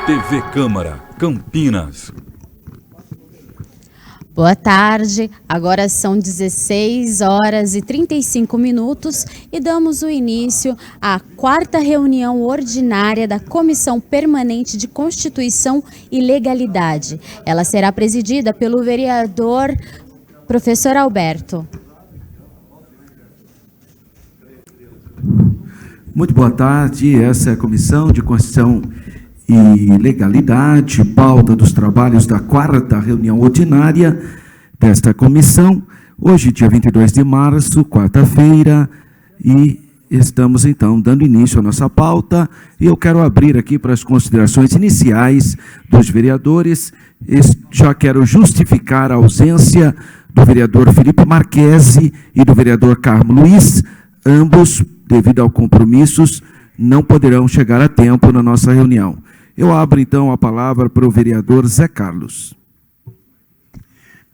TV Câmara, Campinas. Boa tarde, agora são 16 horas e 35 minutos e damos o início à quarta reunião ordinária da Comissão Permanente de Constituição e Legalidade. Ela será presidida pelo vereador Professor Alberto. Muito boa tarde, essa é a Comissão de Constituição e Legalidade, pauta dos trabalhos da quarta reunião ordinária desta comissão, hoje, dia 22 de março, quarta-feira, e estamos, então, dando início à nossa pauta, e eu quero abrir aqui para as considerações iniciais dos vereadores. Já quero justificar a ausência do vereador Felipe Marquesi e do vereador Carmo Luiz, ambos, devido a compromissos, não poderão chegar a tempo na nossa reunião. Eu abro, então, a palavra para o vereador Zé Carlos.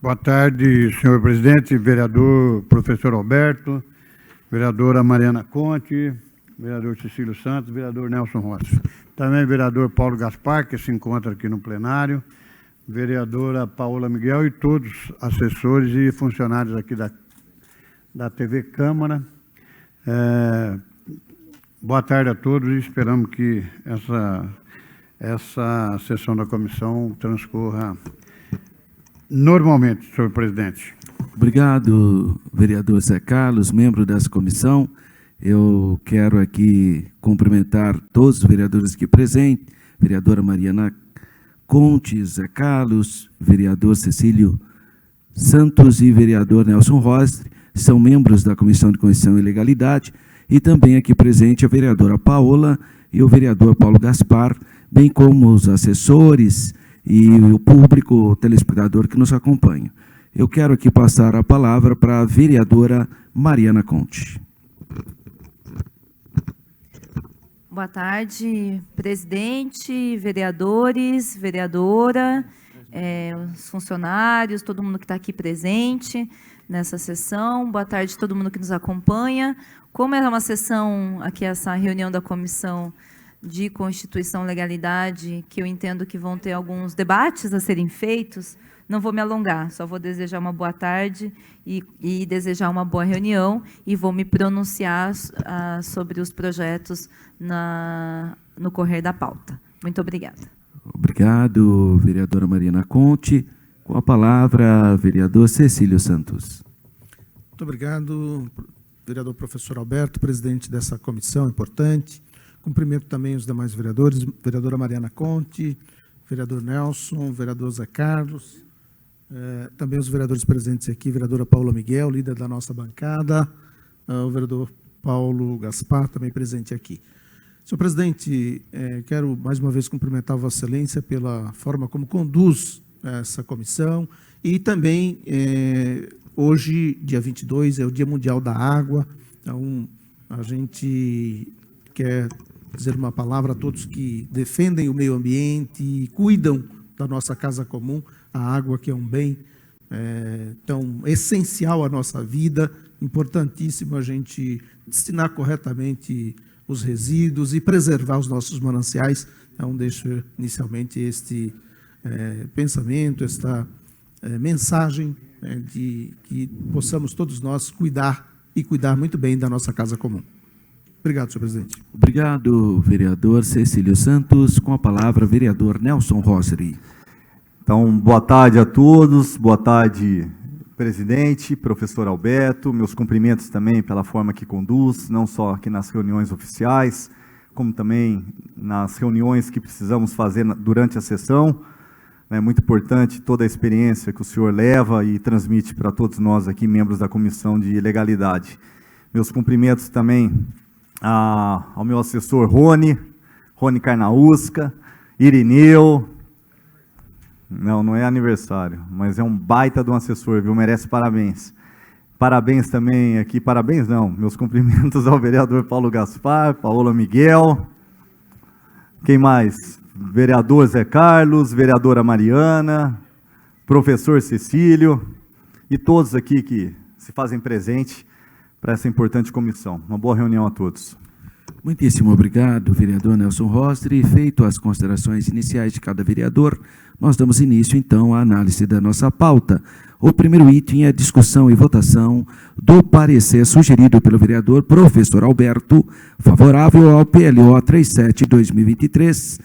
Boa tarde, senhor presidente, vereador Professor Alberto, vereadora Mariana Conte, vereador Cecílio Santos, vereador Nelson Rossi. Também vereador Paulo Gaspar, que se encontra aqui no plenário, vereadora Paola Miguel e todos os assessores e funcionários aqui da TV Câmara. Boa tarde a todos e esperamos que essa sessão da comissão transcorra normalmente, senhor presidente. Obrigado, vereador Zé Carlos, membro dessa comissão. Eu quero aqui cumprimentar todos os vereadores aqui presentes, vereadora Mariana Conte, Zé Carlos, vereador Cecílio Santos e vereador Nelson Rossi, são membros da Comissão de Constituição e Legalidade, e também aqui presente a vereadora Paola e o vereador Paulo Gaspar, bem como os assessores e o público, o telespectador que nos acompanha. Eu quero aqui passar a palavra para a vereadora Mariana Conte. Boa tarde, presidente, vereadores, vereadora, os funcionários, todo mundo que está aqui presente nessa sessão. Boa tarde a todo mundo que nos acompanha. Como é uma sessão, aqui essa reunião da Comissão de Constituição e Legalidade, que eu entendo que vão ter alguns debates a serem feitos, não vou me alongar, só vou desejar uma boa tarde e desejar uma boa reunião e vou me pronunciar sobre os projetos no correr da pauta. Muito obrigada. Obrigado, vereadora Mariana Conte. Com a palavra, vereador Cecílio Santos. Muito obrigado, vereador Professor Alberto, presidente dessa comissão importante. Cumprimento também os demais vereadores, vereadora Mariana Conte, vereador Nelson, vereador Zé Carlos, também os vereadores presentes aqui, vereadora Paola Miguel, líder da nossa bancada, o vereador Paulo Gaspar, também presente aqui. Senhor presidente, quero mais uma vez cumprimentar a Vossa Excelência pela forma como conduz essa comissão e também, hoje, dia 22, é o Dia Mundial da Água, então a gente quer dizer uma palavra a todos que defendem o meio ambiente e cuidam da nossa casa comum, a água que é um bem tão essencial à nossa vida, importantíssimo a gente destinar corretamente os resíduos e preservar os nossos mananciais. Então, deixo inicialmente este pensamento, esta mensagem de que possamos todos nós cuidar muito bem da nossa casa comum. Obrigado, senhor presidente. Obrigado, vereador Cecílio Santos. Com a palavra, vereador Nelson Rossi. Então, boa tarde a todos, boa tarde, presidente, professor Alberto, meus cumprimentos também pela forma que conduz, não só aqui nas reuniões oficiais, como também nas reuniões que precisamos fazer durante a sessão. É muito importante toda a experiência que o senhor leva e transmite para todos nós aqui, membros da Comissão de Legalidade. Meus cumprimentos também ao meu assessor Rony Carnaúsca, Irineu. Não é aniversário, mas é um baita de um assessor, viu? Merece parabéns. Parabéns também aqui, parabéns não, meus cumprimentos ao vereador Paulo Gaspar, Paola Miguel. Quem mais? Vereador Zé Carlos, vereadora Mariana, professor Cecílio e todos aqui que se fazem presente para essa importante comissão. Uma boa reunião a todos. Muitíssimo obrigado, vereador Nelson Rostre. Feito as considerações iniciais de cada vereador, nós damos início, então, à análise da nossa pauta. O primeiro item é a discussão e votação do parecer sugerido pelo vereador professor Alberto, favorável ao PLO 37/2023,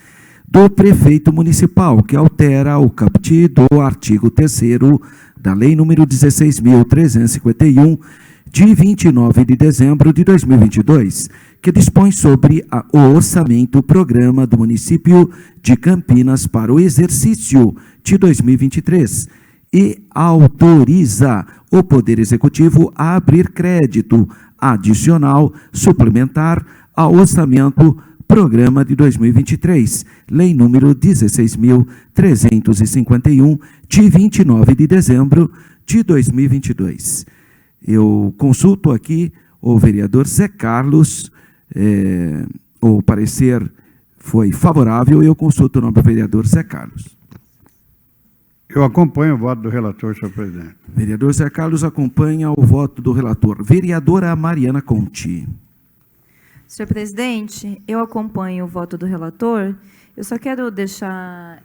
do prefeito municipal, que altera o caput do artigo 3º da Lei número 16.351, de 29 de dezembro de 2022, que dispõe sobre o orçamento programa do município de Campinas para o exercício de 2023 e autoriza o Poder Executivo a abrir crédito adicional suplementar ao orçamento programa de 2023, Lei número 16.351, de 29 de dezembro de 2022. Eu consulto aqui o vereador Zé Carlos, o parecer foi favorável, eu consulto o nobre vereador Zé Carlos. Eu acompanho o voto do relator, senhor presidente. Vereador Zé Carlos acompanha o voto do relator. Vereadora Mariana Conti. Senhor presidente, eu acompanho o voto do relator. Eu só quero deixar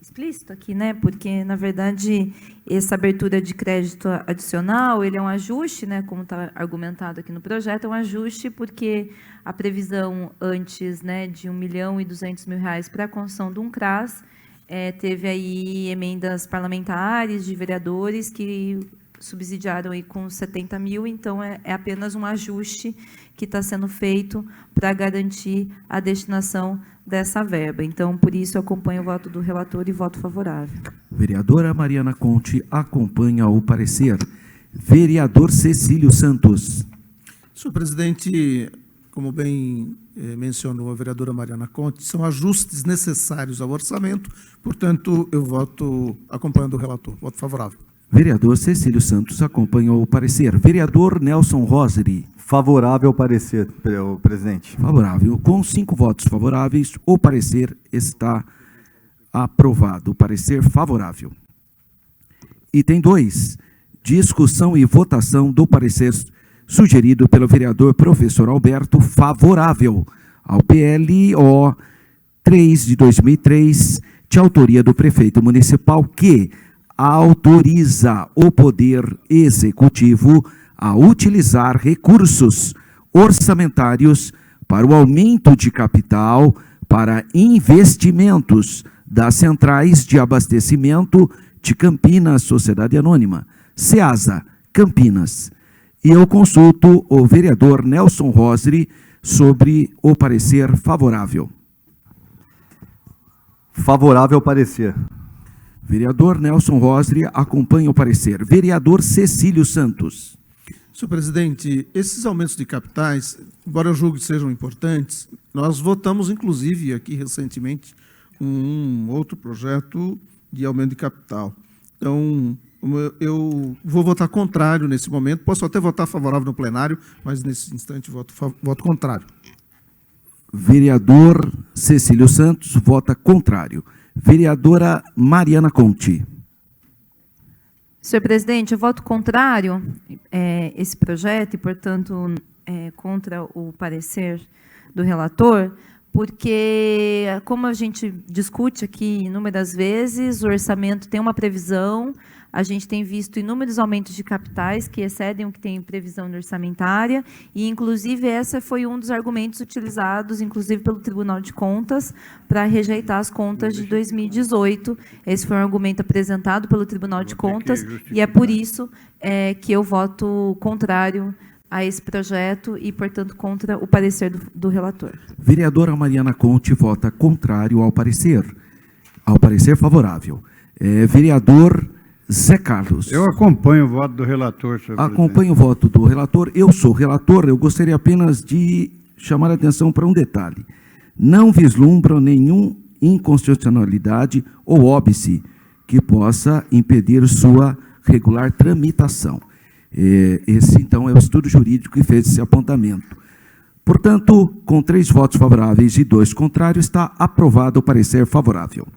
explícito aqui, né, porque, na verdade, essa abertura de crédito adicional, ele é um ajuste, né, como está argumentado aqui no projeto, é um ajuste porque a previsão antes, né, de R$1.200.000 para a construção de um CRAS, teve aí emendas parlamentares de vereadores que subsidiaram aí com 70 mil, então é apenas um ajuste que está sendo feito para garantir a destinação dessa verba. Então, por isso, eu acompanho o voto do relator e voto favorável. Vereadora Mariana Conti acompanha o parecer. Vereador Cecílio Santos. Senhor presidente, como bem mencionou a vereadora Mariana Conti, são ajustes necessários ao orçamento, portanto, eu voto acompanhando o relator. Voto favorável. Vereador Cecílio Santos acompanha o parecer. Vereador Nelson Roseri. Favorável ao parecer, presidente. Favorável. Com 5 votos favoráveis, o parecer está aprovado. O parecer favorável. Item 2. Discussão e votação do parecer sugerido pelo vereador professor Alberto, favorável ao PLO 3 de 2003, de autoria do prefeito municipal, que autoriza o Poder Executivo a utilizar recursos orçamentários para o aumento de capital para investimentos das centrais de abastecimento de Campinas, Sociedade Anônima, Ceasa, Campinas. E eu consulto o vereador Nelson Roseri sobre o parecer favorável. Favorável ao parecer. Vereador Nelson Roseri acompanha o parecer. Vereador Cecílio Santos. Senhor presidente, esses aumentos de capitais, embora eu julgue que sejam importantes, nós votamos, inclusive, aqui recentemente, um outro projeto de aumento de capital. Então, eu vou votar contrário nesse momento, posso até votar favorável no plenário, mas nesse instante voto contrário. Vereador Cecílio Santos vota contrário. Vereadora Mariana Conti. Senhor presidente, eu voto contrário a esse projeto e, portanto, contra o parecer do relator, porque, como a gente discute aqui inúmeras vezes, o orçamento tem uma previsão, a gente tem visto inúmeros aumentos de capitais que excedem o que tem previsão orçamentária, e, inclusive, esse foi um dos argumentos utilizados, inclusive, pelo Tribunal de Contas, para rejeitar as contas de 2018. Esse foi um argumento apresentado pelo Tribunal de Contas, e é por isso que eu voto contrário a esse projeto e, portanto, contra o parecer do relator. Vereadora Mariana Conti vota contrário ao parecer favorável. Vereador Zé Carlos. Eu acompanho o voto do relator, senhor presidente. Acompanho o voto do relator. Eu sou relator, eu gostaria apenas de chamar a atenção para um detalhe. Não vislumbram nenhuma inconstitucionalidade ou óbice que possa impedir sua regular tramitação. Esse, então, é o estudo jurídico que fez esse apontamento. Portanto, com 3 votos favoráveis e 2 contrários, está aprovado o parecer favorável.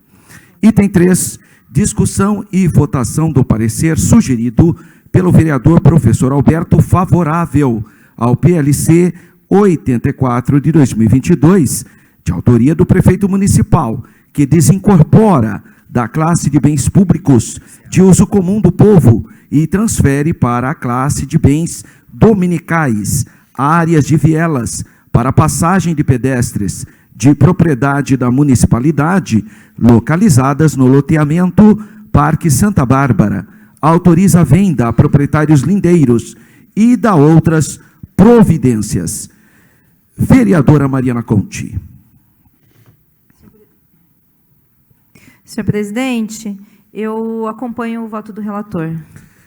Item 3, discussão e votação do parecer sugerido pelo vereador professor Alberto, favorável ao PLC 84 de 2022, de autoria do prefeito municipal, que desincorpora da classe de bens públicos de uso comum do povo e transfere para a classe de bens dominicais, áreas de vielas, para passagem de pedestres de propriedade da municipalidade, localizadas no loteamento Parque Santa Bárbara, autoriza a venda a proprietários lindeiros e dá outras providências. Vereadora Mariana Conte. Senhor presidente, eu acompanho o voto do relator.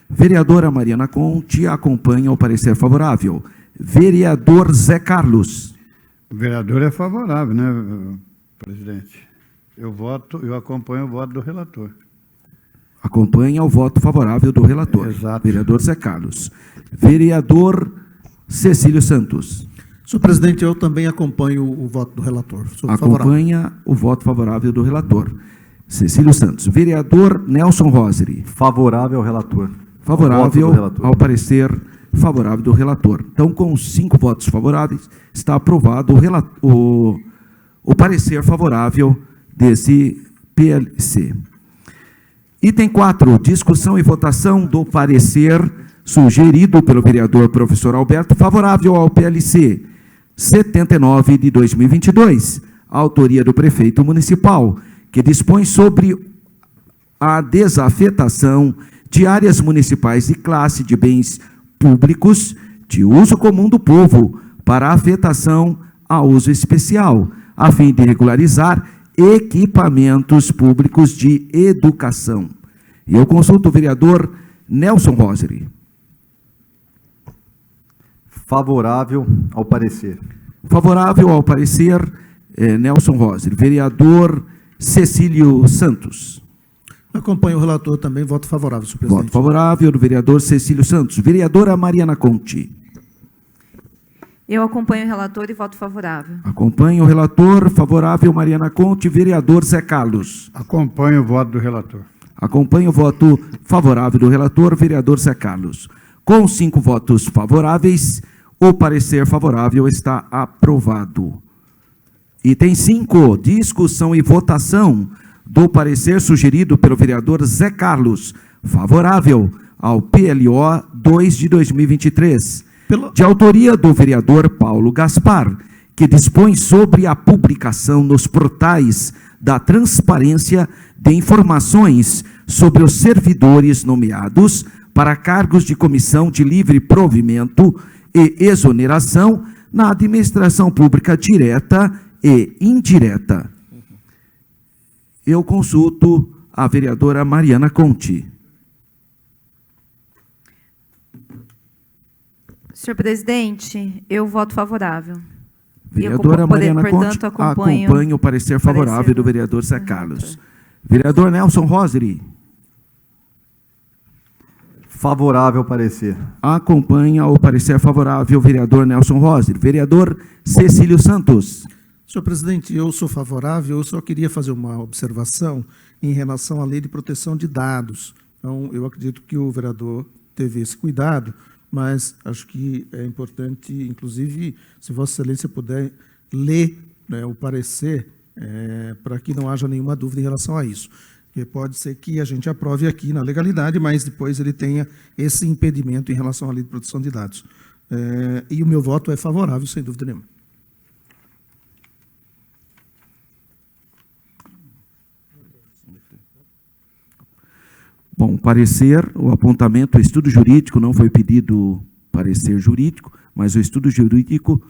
Vereadora Mariana Conte acompanha o parecer favorável. Vereador Zé Carlos. O vereador é favorável, né, presidente? Eu acompanho o voto do relator. Acompanha o voto favorável do relator. Exato. Vereador Zé Carlos. Vereador Cecílio Santos. Senhor presidente, eu também acompanho o voto do relator. Sou favorável. Acompanha o voto favorável do relator. Cecílio Santos. Vereador Nelson Roseri. Favorável ao relator. Favorável Voto do relator. ao parecer favorável do relator. Então, com 5 votos favoráveis, está aprovado o parecer favorável desse PLC. Item 4, discussão e votação do parecer sugerido pelo vereador professor Alberto, favorável ao PLC 79 de 2022, autoria do prefeito municipal, que dispõe sobre a desafetação de áreas municipais e classe de bens públicos de uso comum do povo para afetação a uso especial, a fim de regularizar equipamentos públicos de educação. Eu consulto o vereador Nelson Roseri. Favorável ao parecer. Favorável ao parecer, Nelson Roseri. Vereador Cecílio Santos. Acompanho o relator também, voto favorável, senhor presidente. Voto favorável do vereador Cecílio Santos. Vereadora Mariana Conte. Eu acompanho o relator e voto favorável. Acompanho o relator, favorável Mariana Conte. Vereador Zé Carlos. Acompanho o voto do relator. Acompanho o voto favorável do relator, vereador Zé Carlos. Com 5 votos favoráveis, o parecer favorável está aprovado. Item 5, discussão e votação do parecer sugerido pelo vereador Zé Carlos, favorável ao PLO 2 de 2023, de autoria do vereador Paulo Gaspar, que dispõe sobre a publicação nos portais da transparência de informações sobre os servidores nomeados para cargos de comissão de livre provimento e exoneração na administração pública direta e indireta. Eu consulto a vereadora Mariana Conte. Senhor presidente, eu voto favorável. Vereadora Mariana Conte acompanha o parecer favorável do vereador Zé Carlos. Vereador Nelson Roseri. Favorável ao parecer. Acompanha o parecer favorável, vereador Nelson Roseri. Vereador Cecílio Santos. Senhor presidente, eu sou favorável, eu só queria fazer uma observação em relação à lei de proteção de dados. Então, eu acredito que o vereador teve esse cuidado, mas acho que é importante, inclusive, se Vossa Excelência puder ler, né, o parecer, para que não haja nenhuma dúvida em relação a isso. Porque pode ser que a gente aprove aqui na legalidade, mas depois ele tenha esse impedimento em relação à lei de proteção de dados. E o meu voto é favorável, sem dúvida nenhuma. Bom, parecer, o apontamento, o estudo jurídico, não foi pedido parecer jurídico, mas o estudo jurídico,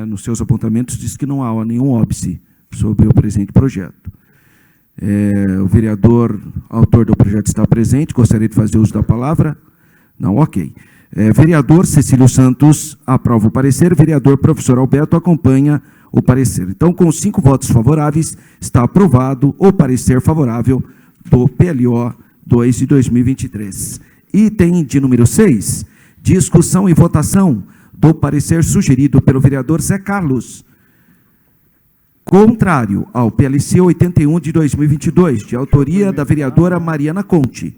nos seus apontamentos, diz que não há nenhum óbice sobre o presente projeto. O vereador, autor do projeto, está presente, gostaria de fazer uso da palavra? Não, ok. Vereador Cecílio Santos aprova o parecer, vereador professor Alberto acompanha o parecer. Então, com 5 votos favoráveis, está aprovado o parecer favorável do PLO 2 de 2023. Item de número 6, discussão e votação do parecer sugerido pelo vereador Zé Carlos, contrário ao PLC 81 de 2022, de autoria da vereadora Mariana Conte,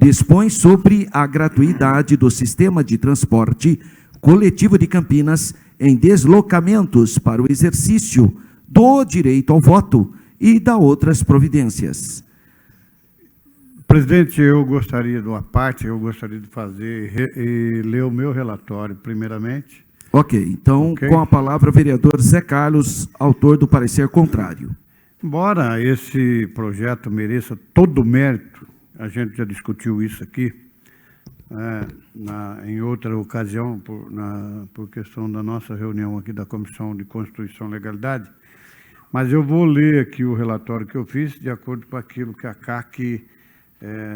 dispõe sobre a gratuidade do sistema de transporte coletivo de Campinas em deslocamentos para o exercício do direito ao voto e da outras providências. Presidente, eu gostaria de uma parte, eu gostaria de fazer e ler o meu relatório, primeiramente. Ok, então, com a palavra o vereador Zé Carlos, autor do parecer contrário. Embora esse projeto mereça todo o mérito, a gente já discutiu isso aqui, em outra ocasião, por questão da nossa reunião aqui da Comissão de Constituição e Legalidade, mas eu vou ler aqui o relatório que eu fiz, de acordo com aquilo que a CAC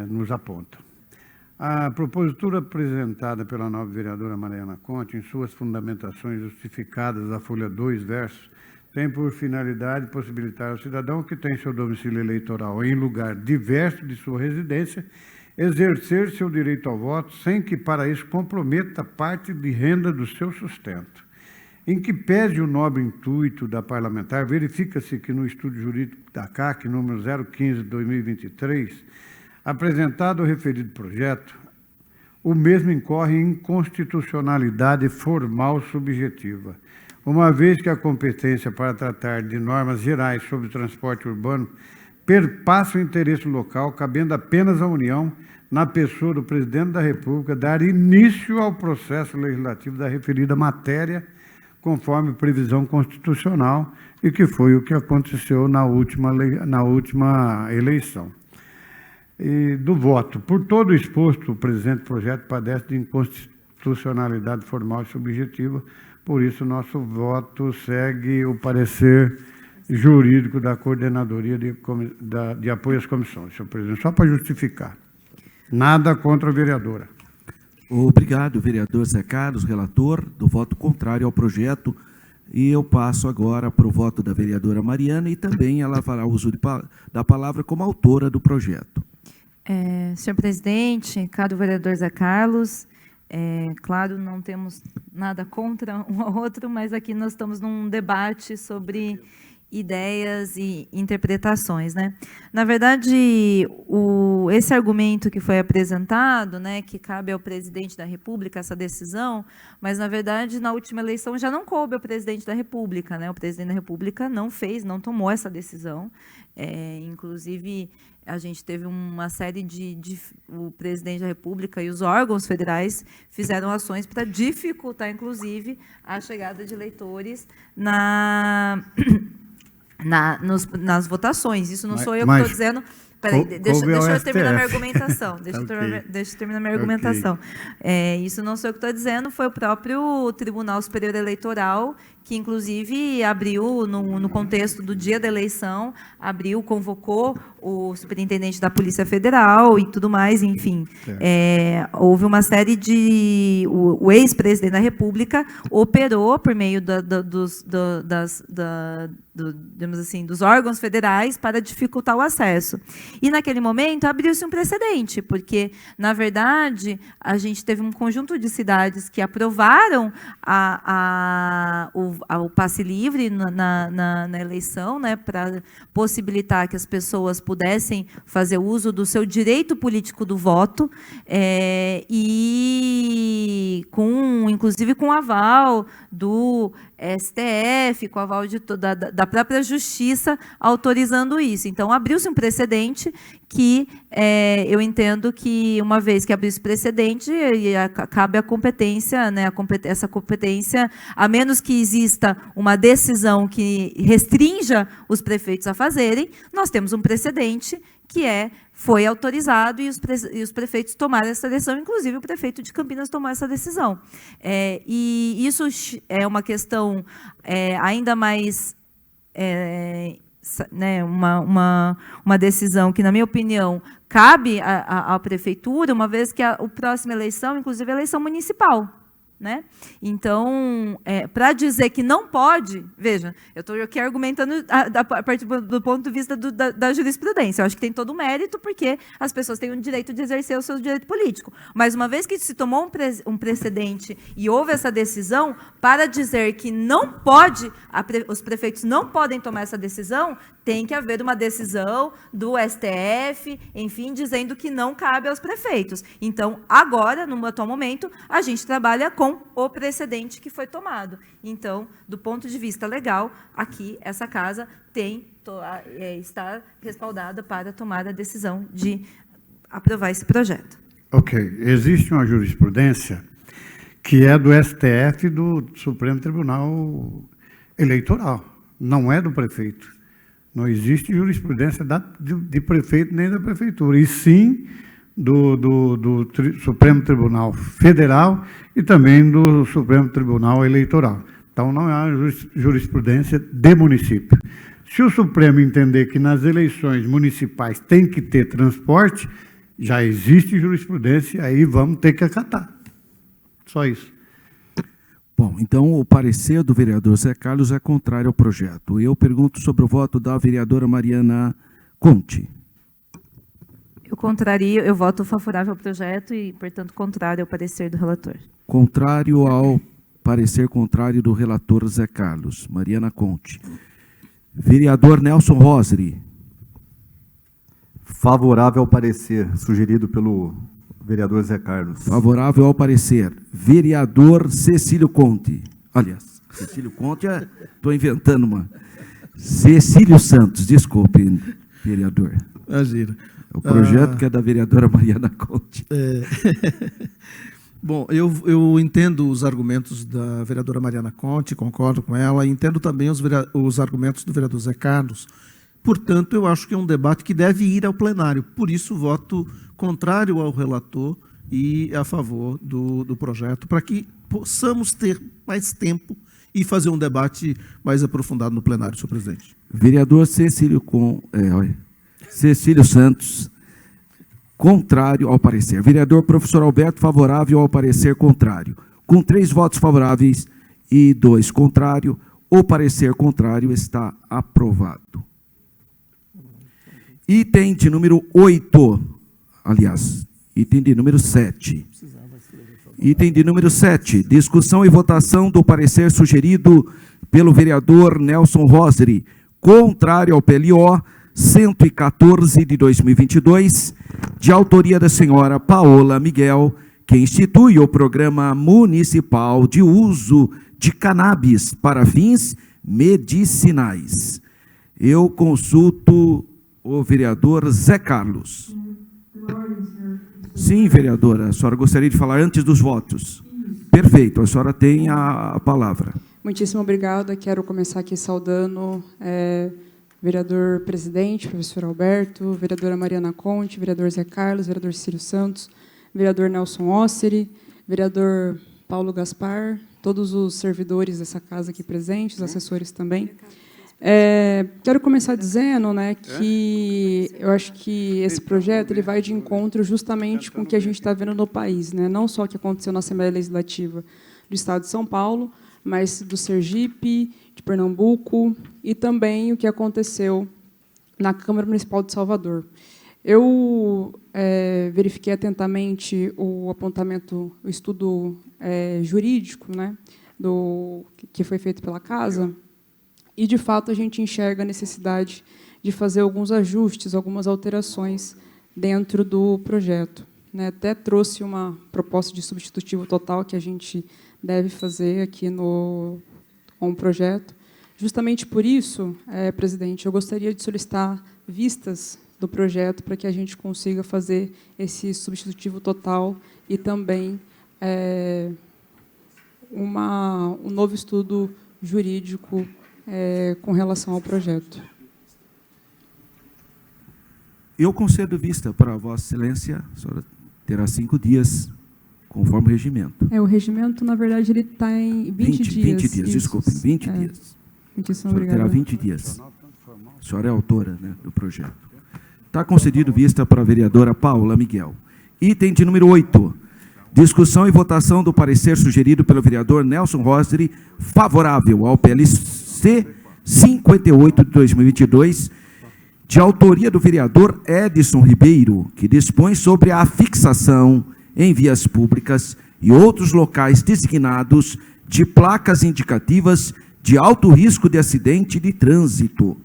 nos aponta. A propositura apresentada pela nova vereadora Mariana Conte, em suas fundamentações justificadas da folha 2, verso, tem por finalidade possibilitar ao cidadão que tem seu domicílio eleitoral em lugar diverso de sua residência exercer seu direito ao voto sem que para isso comprometa parte de renda do seu sustento. Em que pese o nobre intuito da parlamentar, verifica-se que no estudo jurídico da CAC, número 015/2023, apresentado o referido projeto, o mesmo incorre em inconstitucionalidade formal subjetiva, uma vez que a competência para tratar de normas gerais sobre o transporte urbano perpassa o interesse local, cabendo apenas à União, na pessoa do Presidente da República, dar início ao processo legislativo da referida matéria, conforme previsão constitucional, e que foi o que aconteceu na última eleição. E do voto. Por todo o exposto, o presente projeto padece de inconstitucionalidade formal e subjetiva, por isso nosso voto segue o parecer jurídico da Coordenadoria de Apoio às Comissões, senhor presidente, só para justificar. Nada contra a vereadora. Obrigado, vereador Zé Carlos, relator do voto contrário ao projeto. E eu passo agora para o voto da vereadora Mariana e também ela fará uso da palavra como autora do projeto. Senhor presidente, caro vereador Zé Carlos, claro, não temos nada contra um ao outro, mas aqui nós estamos num debate sobre ideias e interpretações, né? Na verdade, esse argumento que foi apresentado, né, que cabe ao presidente da República essa decisão, mas na verdade na última eleição já não coube ao presidente da República, né? O presidente da República não tomou essa decisão. Inclusive a gente teve uma série o presidente da República e os órgãos federais fizeram ações para dificultar, inclusive, a chegada de eleitores nas votações. Isso não sou eu que estou dizendo. Peraí, deixa eu terminar minha argumentação. Deixa eu terminar minha argumentação. Isso não sou eu que estou dizendo, foi o próprio Tribunal Superior Eleitoral que, inclusive, abriu, no contexto do dia da eleição, convocou o superintendente da Polícia Federal e tudo mais, enfim. Houve uma série de... O ex-presidente da República operou por meio digamos assim, dos órgãos federais para dificultar o acesso. E, naquele momento, abriu-se um precedente, porque, na verdade, a gente teve um conjunto de cidades que aprovaram o passe livre na eleição, né, para possibilitar que as pessoas pudessem fazer uso do seu direito político do voto, e inclusive com aval do STF, com aval da própria Justiça, autorizando isso. Então, abriu-se um precedente que eu entendo que, uma vez que abriu esse precedente, cabe a competência, né, essa competência, a menos que exista uma decisão que restrinja os prefeitos a fazerem, nós temos um precedente que foi autorizado e os prefeitos tomaram essa decisão, inclusive o prefeito de Campinas tomou essa decisão. E isso é uma questão ainda mais... né, uma decisão que, na minha opinião, cabe à prefeitura, uma vez que a próxima eleição, inclusive a eleição municipal. né? Então, para dizer que não pode, veja, eu estou aqui argumentando a partir do ponto de vista da jurisprudência. Eu acho que tem todo o mérito, porque as pessoas têm o direito de exercer o seu direito político. Mas, uma vez que se tomou um precedente e houve essa decisão, para dizer que não pode, os prefeitos não podem tomar essa decisão, tem que haver uma decisão do STF, enfim, dizendo que não cabe aos prefeitos. Então, agora, no atual momento, a gente trabalha com o precedente que foi tomado. Então, do ponto de vista legal, aqui, essa casa está respaldada para tomar a decisão de aprovar esse projeto. Ok. Existe uma jurisprudência que é do STF e do Supremo Tribunal Eleitoral, não é do prefeito. Não existe jurisprudência de prefeito nem da prefeitura, e sim do Supremo Tribunal Federal e também do Supremo Tribunal Eleitoral. Então, não há jurisprudência de município. Se o Supremo entender que nas eleições municipais tem que ter transporte, já existe jurisprudência, aí vamos ter que acatar. Só isso. Bom, então o parecer do vereador Zé Carlos é contrário ao projeto. Eu pergunto sobre o voto da vereadora Mariana Conte. Eu voto favorável ao projeto e, portanto, contrário ao parecer do relator. Contrário ao parecer contrário do relator Zé Carlos. Mariana Conte. Vereador Nelson Rosri. Favorável ao parecer sugerido pelo vereador Zé Carlos. Favorável ao parecer. Vereador Cecílio Conte. Aliás, Cecílio Conte, estou inventando uma. Cecílio Santos, desculpe, vereador. Imagina. O projeto que é da vereadora Mariana Conte. Bom, eu entendo os argumentos da vereadora Mariana Conte, concordo com ela, e entendo também os argumentos do vereador Zé Carlos. Portanto, eu acho que é um debate que deve ir ao plenário. Por isso, voto contrário ao relator e a favor do projeto, para que possamos ter mais tempo e fazer um debate mais aprofundado no plenário, senhor presidente. Vereador Cecílio Santos, contrário ao parecer. Vereador professor Alberto, favorável ao parecer contrário. Com 3 votos favoráveis e 2 contrário, o parecer contrário está aprovado. Item de número 8, aliás, item de número 7. Item de número 7, discussão e votação do parecer sugerido pelo vereador Nelson Rosri, contrário ao PLO 114 de 2022, de autoria da senhora Paola Miguel, que institui o Programa Municipal de Uso de Cannabis para fins medicinais. Eu consulto o vereador Zé Carlos. Sim, vereadora, a senhora gostaria de falar antes dos votos? Perfeito, a senhora tem a palavra. Muitíssimo obrigada. Quero começar aqui saudando vereador presidente, professor Alberto, vereadora Mariana Conte, vereador Zé Carlos, vereador Círio Santos, vereador Nelson Osseri, vereador Paulo Gaspar, todos os servidores dessa casa aqui presentes, os assessores também. Quero começar dizendo, né, que eu acho que esse projeto ele vai de encontro justamente com o que a gente está vendo no país, né? Não só o que aconteceu na Assembleia Legislativa do Estado de São Paulo, mas do Sergipe, de Pernambuco, e também o que aconteceu na Câmara Municipal de Salvador. Eu verifiquei atentamente o apontamento, o estudo jurídico, né, que foi feito pela Casa, e, de fato, a gente enxerga a necessidade de fazer alguns ajustes, algumas alterações dentro do projeto, né? Até trouxe uma proposta de substitutivo total que a gente deve fazer aqui com o projeto. Justamente por isso, presidente, eu gostaria de solicitar vistas do projeto para que a gente consiga fazer esse substitutivo total e também um novo estudo jurídico com relação ao projeto. Eu concedo vista para Vossa Excelência, a senhora terá 5 dias, conforme o regimento. O regimento, na verdade, ele está em 20 dias. 20 dias, desculpe, 20 dias. Muitíssimo obrigada. A senhora terá 20 dias. A senhora é autora, né, do projeto. Está concedido vista para a vereadora Paola Miguel. Item de número 8. Discussão e votação do parecer sugerido pelo vereador Nelson Rosri, favorável ao PLC 58 de 2022, de autoria do vereador Edson Ribeiro, que dispõe sobre a fixação em vias públicas e outros locais designados de placas indicativas de alto risco de acidente de trânsito.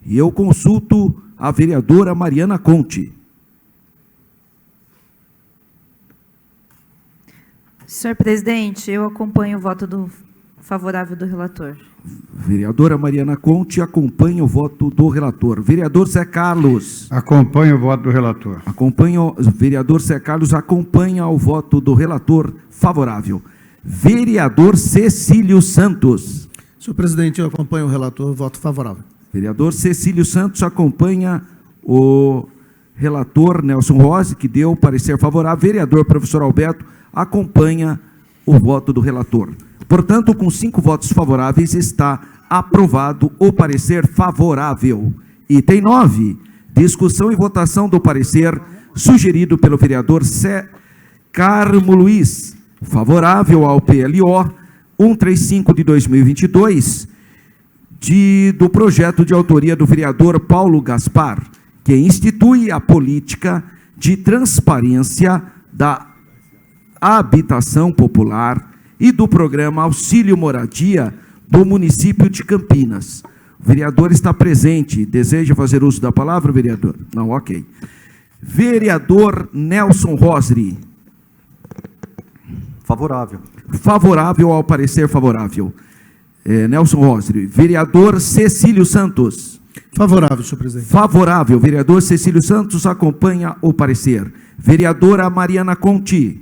E eu consulto a vereadora Mariana Conte. Senhor presidente, eu acompanho o voto favorável do relator. Vereadora Mariana Conte acompanha o voto do relator. Vereador Zé Carlos. Acompanho o voto do relator. Vereador Zé Carlos acompanha o voto do relator favorável. Vereador Cecílio Santos. Senhor presidente, eu acompanho o relator, voto favorável. Vereador Cecílio Santos acompanha o relator Nelson Rossi, que deu o parecer favorável. Vereador professor Alberto acompanha o voto do relator. Portanto, com 5 votos favoráveis, está aprovado o parecer favorável. Item 9, discussão e votação do parecer sugerido pelo vereador Carmo Luiz, favorável ao PLO 135 de 2022, do projeto de autoria do vereador Paulo Gaspar, que institui a política de transparência da habitação popular e do programa Auxílio Moradia do município de Campinas. O vereador está presente. Deseja fazer uso da palavra, vereador? Não, ok. Vereador Nelson Rosri. Favorável. Favorável ao parecer favorável. Nelson Rosri. Vereador Cecílio Santos. Favorável, senhor presidente. Favorável. Vereador Cecílio Santos acompanha o parecer. Vereadora Mariana Conti.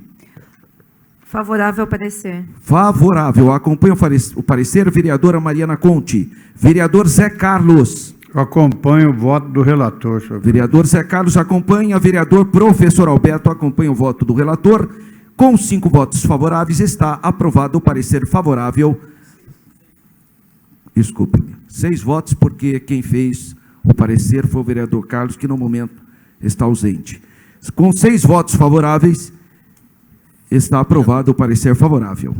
Favorável ao parecer. Favorável. Acompanha o parecer. Vereadora Mariana Conti. Vereador Zé Carlos. Eu acompanho o voto do relator, senhor. Vereador Zé Carlos acompanha. Vereador professor Alberto acompanha o voto do relator. Com 5 votos favoráveis, está aprovado o parecer favorável. Desculpe-me. 6 votos, porque quem fez o parecer foi o vereador Carlos, que no momento está ausente. Com 6 votos favoráveis, está aprovado o parecer favorável.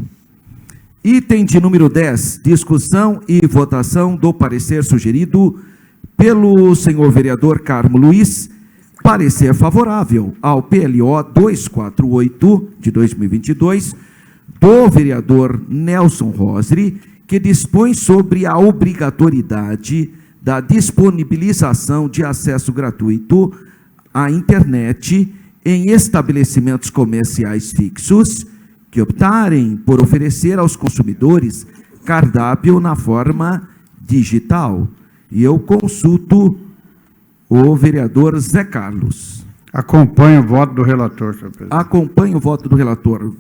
Item de número 10, discussão e votação do parecer sugerido pelo senhor vereador Carmo Luiz, parecer favorável ao PLO 248 de 2022, do vereador Nelson Rosri, que dispõe sobre a obrigatoriedade da disponibilização de acesso gratuito à internet em estabelecimentos comerciais fixos que optarem por oferecer aos consumidores cardápio na forma digital. E eu consulto o vereador Zé Carlos. Acompanho o voto do relator, senhor presidente. Acompanho o voto do relator.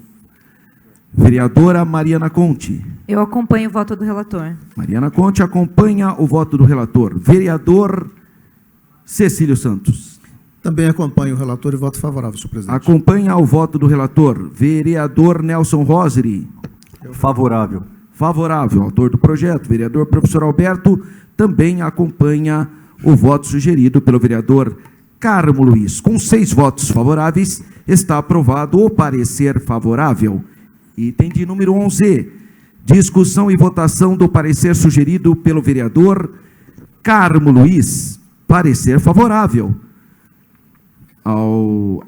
Vereadora Mariana Conte. Eu acompanho o voto do relator. Mariana Conte acompanha o voto do relator. Vereador Cecílio Santos. Também acompanho o relator e voto favorável, senhor presidente. Acompanha o voto do relator. Vereador Nelson Rosri. Favorável. Favorável. Autor do projeto, vereador professor Alberto, também acompanha o voto sugerido pelo vereador Carmo Luiz. Com 6 votos favoráveis, está aprovado o parecer favorável. Item de número 11, discussão e votação do parecer sugerido pelo vereador Carmo Luiz. Parecer favorável ao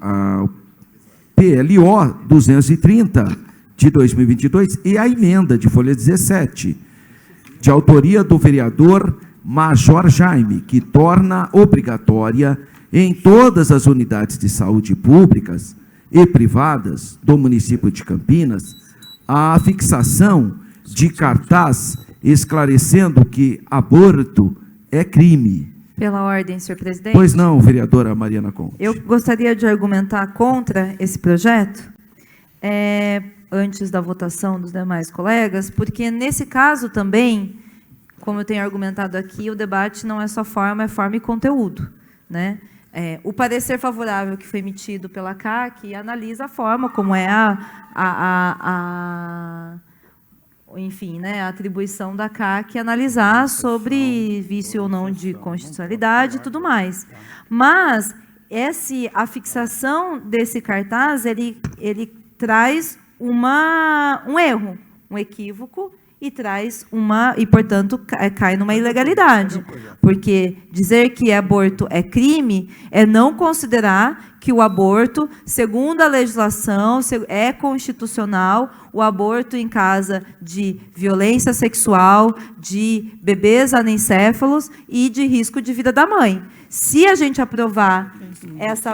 PLO 230 de 2022 e a emenda de folha 17, de autoria do vereador Major Jaime, que torna obrigatória em todas as unidades de saúde públicas e privadas do município de Campinas a fixação de cartaz esclarecendo que aborto é crime. Pela ordem, senhor presidente. Pois não, vereadora Mariana Conte. Eu gostaria de argumentar contra esse projeto, antes da votação dos demais colegas, porque nesse caso também, como eu tenho argumentado aqui, o debate não é só forma, é forma e conteúdo, né? O parecer favorável que foi emitido pela CAC analisa a forma como é enfim, né, a atribuição da CAC analisar sobre vício ou não de constitucionalidade e tudo mais. Mas a fixação desse cartaz, ele traz um erro, um equívoco, e, portanto, cai numa ilegalidade. Porque dizer que aborto é crime é não considerar que o aborto, segundo a legislação, é constitucional, o aborto em caso de violência sexual, de bebês anencéfalos e de risco de vida da mãe. Se a gente aprovar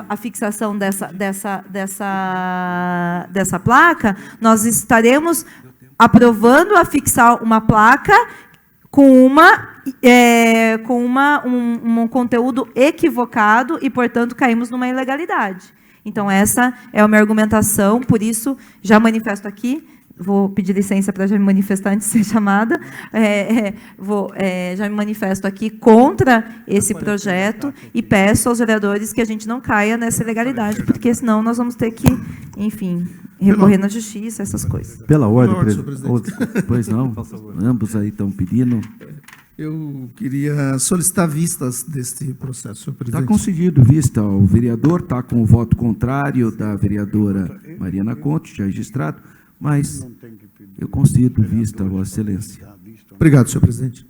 a fixação dessa placa, nós estaremos aprovando a fixar uma placa com um conteúdo equivocado e, portanto, caímos numa ilegalidade. Então, essa é a minha argumentação, por isso, já manifesto aqui, vou pedir licença para já me manifestar antes de ser chamada, já me manifesto aqui contra esse projeto e peço aos vereadores que a gente não caia nessa ilegalidade, porque senão nós vamos ter que, enfim, recorrer na justiça, essas coisas. Pela ordem, presidente. Pois não, ambos aí estão pedindo. Eu queria solicitar vistas deste processo, senhor presidente. Está concedido vista ao vereador, está com o voto contrário da vereadora Mariana Conte, já registrado, mas eu concedo vista, Vossa Excelência. Obrigado, senhor presidente.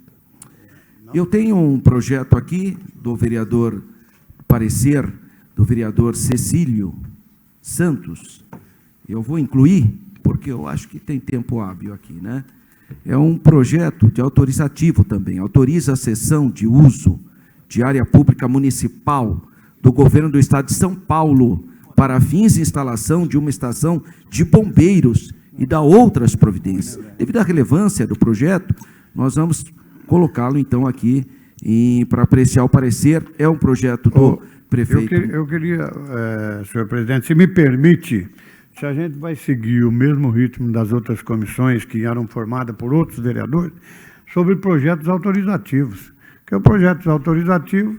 Eu tenho um projeto aqui do vereador, parecer do vereador Cecílio Santos. Eu vou incluir, porque eu acho que tem tempo hábil aqui, né? É um projeto de autorizativo também, autoriza a cessão de uso de área pública municipal do governo do Estado de São Paulo para fins de instalação de uma estação de bombeiros e da outras providências. Devido à relevância do projeto, nós vamos colocá-lo, então, aqui para apreciar o parecer. É um projeto do prefeito. Eu queria, senhor presidente, se me permite, se a gente vai seguir o mesmo ritmo das outras comissões que eram formadas por outros vereadores, sobre projetos autorizativos. Que é o projeto autorizativos.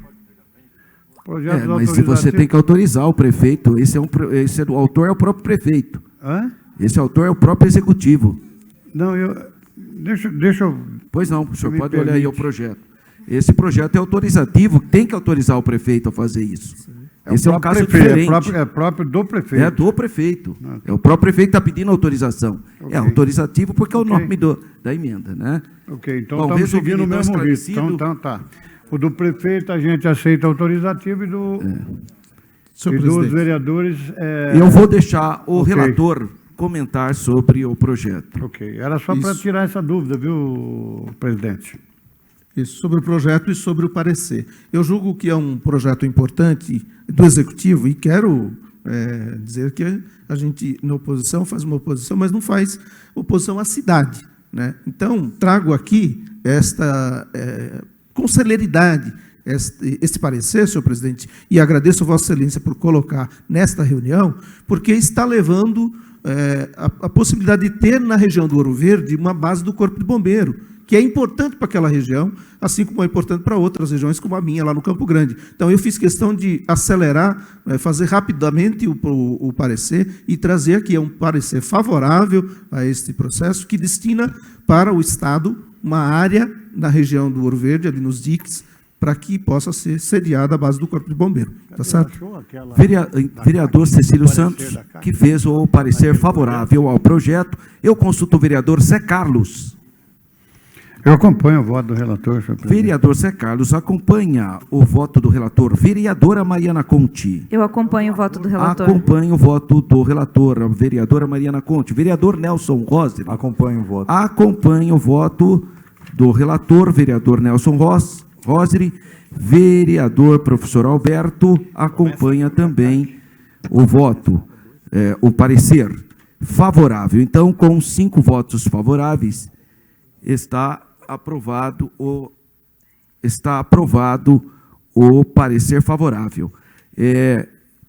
Mas se você tem que autorizar o prefeito, o autor é o próprio prefeito. Hã? Esse autor é o próprio executivo. Não, deixa eu... Pois não, o senhor pode olhar aí o projeto. Esse projeto é autorizativo, tem que autorizar o prefeito a fazer isso. Esse é um caso diferente. É próprio do prefeito. É do prefeito. É o próprio prefeito que está pedindo autorização. Okay. É autorizativo porque é o nome da emenda, né? Ok, então estamos seguindo o mesmo ritmo. Então tá. O do prefeito a gente aceita autorizativo e dos vereadores... Eu vou deixar o relator comentar sobre o projeto. Ok, era só para tirar essa dúvida, viu, presidente? Isso, sobre o projeto e sobre o parecer. Eu julgo que é um projeto importante do Executivo e quero dizer que a gente, na oposição, faz uma oposição, mas não faz oposição à cidade, né? Então, trago aqui com celeridade este parecer, senhor presidente, e agradeço a Vossa Excelência por colocar nesta reunião, porque está levando a possibilidade de ter na região do Ouro Verde uma base do Corpo de Bombeiro, que é importante para aquela região, assim como é importante para outras regiões, como a minha, lá no Campo Grande. Então, eu fiz questão de acelerar, fazer rapidamente o parecer e trazer aqui um parecer favorável a este processo, que destina para o Estado uma área na região do Ouro Verde, ali nos diques, para que possa ser sediada a base do Corpo de Bombeiro. Tá certo? Vereador Cecílio Santos, que fez o parecer favorável ao projeto. Eu consulto o vereador Zé Carlos. Eu acompanho o voto do relator, senhor presidente. Vereador Zé Carlos acompanha o voto do relator. Vereadora Mariana Conte. Eu acompanho o voto do relator. Acompanho o voto do relator, a vereadora Mariana Conte. Vereador Nelson Rosri. Acompanho o voto. Acompanho o voto do relator, vereador Nelson Rosri. Vereador professor Alberto acompanha também o voto, o parecer favorável. Então, com 5 votos favoráveis, está aprovado o parecer favorável.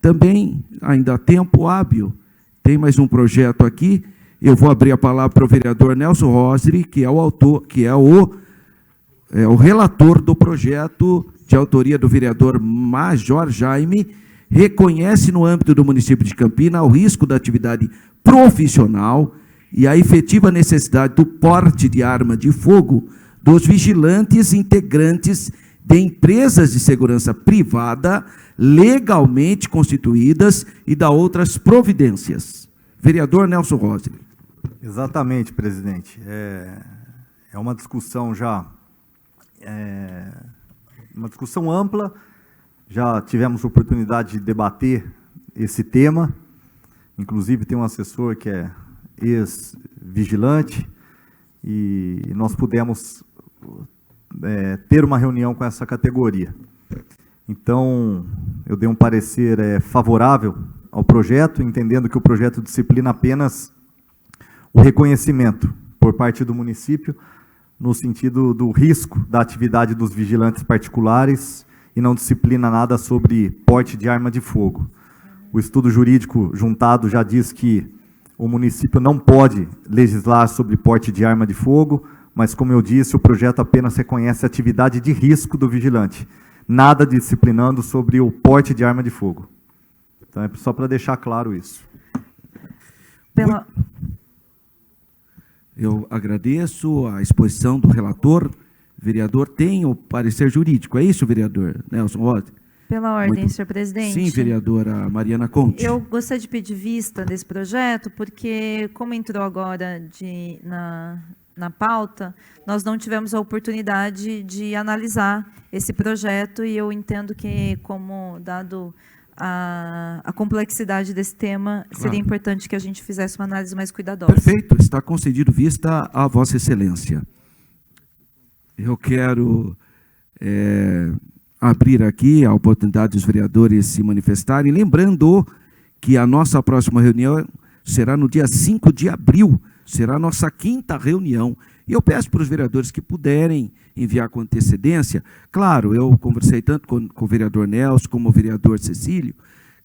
Também, ainda há tempo hábil, tem mais um projeto aqui. Eu vou abrir a palavra para o vereador Nelson Rosri, que é o autor, que é o relator do projeto, de autoria do vereador Major Jaime, reconhece no âmbito do município de Campina o risco da atividade profissional e a efetiva necessidade do porte de arma de fogo dos vigilantes integrantes de empresas de segurança privada legalmente constituídas e da outras providências. Vereador Nelson Rossi. Exatamente, presidente. É uma discussão uma discussão ampla. Já tivemos oportunidade de debater esse tema. Inclusive, tem um assessor que é ex-vigilante, e nós pudemos ter uma reunião com essa categoria. Então, eu dei um parecer favorável ao projeto, entendendo que o projeto disciplina apenas o reconhecimento por parte do município, no sentido do risco da atividade dos vigilantes particulares, e não disciplina nada sobre porte de arma de fogo. O estudo jurídico juntado já diz que o município não pode legislar sobre porte de arma de fogo, mas, como eu disse, o projeto apenas reconhece a atividade de risco do vigilante, nada disciplinando sobre o porte de arma de fogo. Então, é só para deixar claro isso. Eu agradeço a exposição do relator. Vereador tem o parecer jurídico, é isso, vereador Nelson Rossi? Pela ordem, senhor presidente. Sim, vereadora Mariana Conte. Eu gostaria de pedir vista desse projeto, porque, como entrou agora na pauta, nós não tivemos a oportunidade de analisar esse projeto, e eu entendo que, como dado a complexidade desse tema, seria importante que a gente fizesse uma análise mais cuidadosa. Perfeito, está concedido vista a Vossa Excelência. Eu quero abrir aqui a oportunidade dos vereadores se manifestarem, lembrando que a nossa próxima reunião será no dia 5 de abril, será a nossa 5ª reunião. E eu peço para os vereadores que puderem enviar com antecedência. Claro, eu conversei tanto com o vereador Nelson como o vereador Cecílio.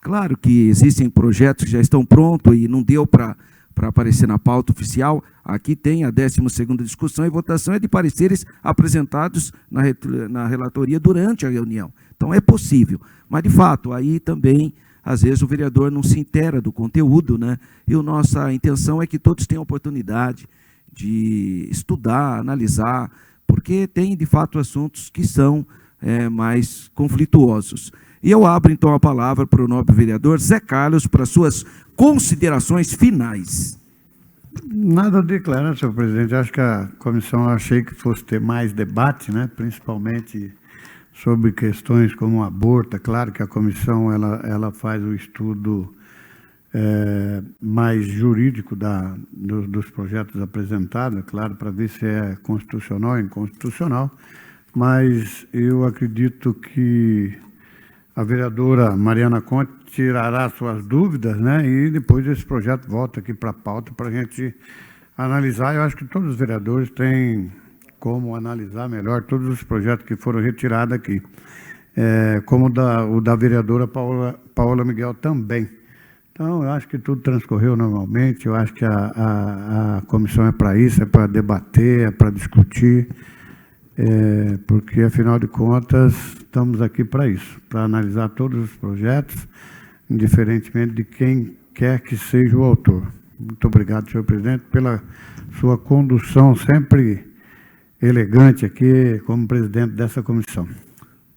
Claro que existem projetos que já estão prontos e não deu para aparecer na pauta oficial. Aqui tem a 12ª discussão e votação de pareceres apresentados na relatoria durante a reunião. Então, é possível. Mas, de fato, aí também, às vezes, o vereador não se inteira do conteúdo, né? E a nossa intenção é que todos tenham oportunidade de estudar, analisar, porque tem, de fato, assuntos que são mais conflituosos. E eu abro, então, a palavra para o nobre vereador Zé Carlos para suas considerações finais. Nada a declarar, senhor presidente. Acho que a comissão, achei que fosse ter mais debate, né? Principalmente sobre questões como o aborto. É claro que a comissão ela faz o estudo mais jurídico dos projetos apresentados, é claro, para ver se é constitucional ou inconstitucional, mas eu acredito que a vereadora Mariana Conte tirará suas dúvidas, né? E depois esse projeto volta aqui para a pauta para a gente analisar. Eu acho que todos os vereadores têm como analisar melhor todos os projetos que foram retirados aqui, como o da vereadora Paola Miguel também. Então, eu acho que tudo transcorreu normalmente. Eu acho que a comissão é para isso, é para debater, é para discutir, porque, afinal de contas, estamos aqui para isso, para analisar todos os projetos, indiferentemente de quem quer que seja o autor. Muito obrigado, senhor presidente, pela sua condução sempre elegante aqui como presidente dessa comissão.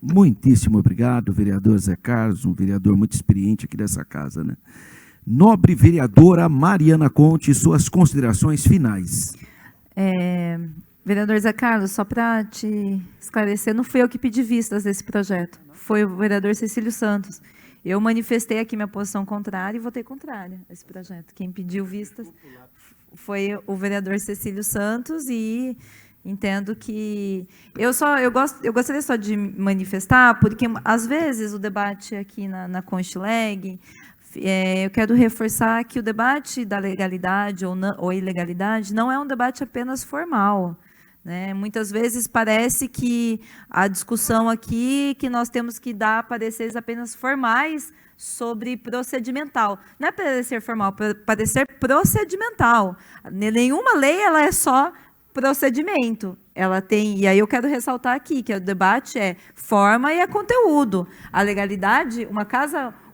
Muitíssimo obrigado, vereador Zé Carlos, um vereador muito experiente aqui dessa casa, né? Nobre vereadora Mariana Conte, suas considerações finais. Vereador Zé Carlos, só para te esclarecer, não fui eu que pedi vistas desse projeto, foi o vereador Cecílio Santos. Eu manifestei aqui minha posição contrária e votei contrária a esse projeto. Quem pediu vistas foi o vereador Cecílio Santos, e entendo que eu gostaria só de manifestar, porque às vezes o debate aqui na Constileg, eu quero reforçar que o debate da legalidade ou ilegalidade não é um debate apenas formal, né? Muitas vezes parece que a discussão aqui, que nós temos que dar pareceres apenas formais sobre procedimental. Não é parecer formal, é parecer procedimental. Nenhuma lei ela é só procedimento. Ela tem, e aí eu quero ressaltar aqui que o debate é forma e é conteúdo. A legalidade,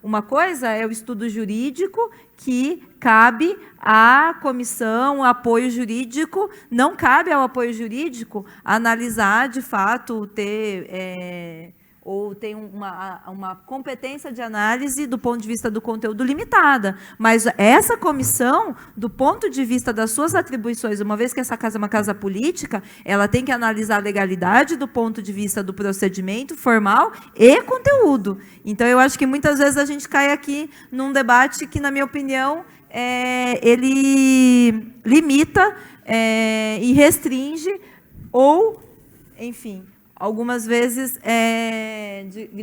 uma coisa é o estudo jurídico que cabe à comissão, apoio jurídico, não cabe ao apoio jurídico analisar, de fato, ter ou tem uma competência de análise do ponto de vista do conteúdo limitada. Mas essa comissão, do ponto de vista das suas atribuições, uma vez que essa casa é uma casa política, ela tem que analisar a legalidade do ponto de vista do procedimento formal e conteúdo. Então, eu acho que muitas vezes a gente cai aqui num debate que, na minha opinião, ele limita e restringe ou, enfim, algumas vezes,